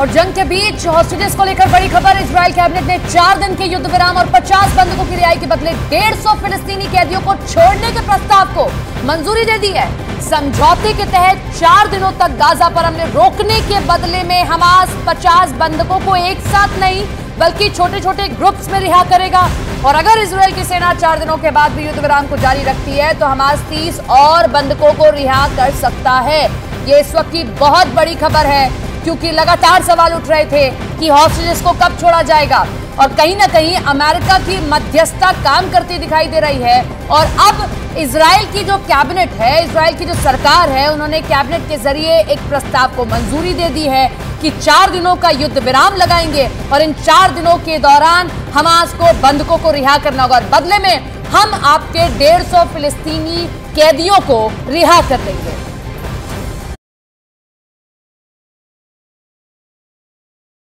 और जंग के बीच हॉस्टेजेस को लेकर बड़ी खबर। इजरायल कैबिनेट ने 4 दिन के युद्ध विराम और 50 बंधकों की रिहाई के बदले 150 फिलिस्तीनी कैदियों को छोड़ने के प्रस्ताव को मंजूरी दे दी है। समझौते के तहत 4 दिनों तक गाजा पर हमले रोकने के बदले में हमास 50 बंधकों को एक साथ नहीं बल्कि छोटे छोटे ग्रुप्स में रिहा करेगा। और अगर इजरायल की सेना 4 दिनों के बाद भी युद्ध विराम को जारी रखती है तो हमास 30 और बंधकों को रिहा कर सकता है। ये इस वक्त की बहुत बड़ी खबर है, क्योंकि लगातार सवाल उठ रहे थे कि हॉस्टेजेस को कब छोड़ा जाएगा, और कहीं ना कहीं अमेरिका की मध्यस्थता काम करती दिखाई दे रही है। और अब इजरायल की जो कैबिनेट है, इजरायल की जो सरकार है, उन्होंने कैबिनेट के जरिए एक प्रस्ताव को मंजूरी दे दी है कि 4 दिनों का युद्ध विराम लगाएंगे और इन 4 दिनों के दौरान हमास को बंधकों को रिहा करना होगा और बदले में हम आपके 150 फिलिस्तीनी कैदियों को रिहा कर देंगे।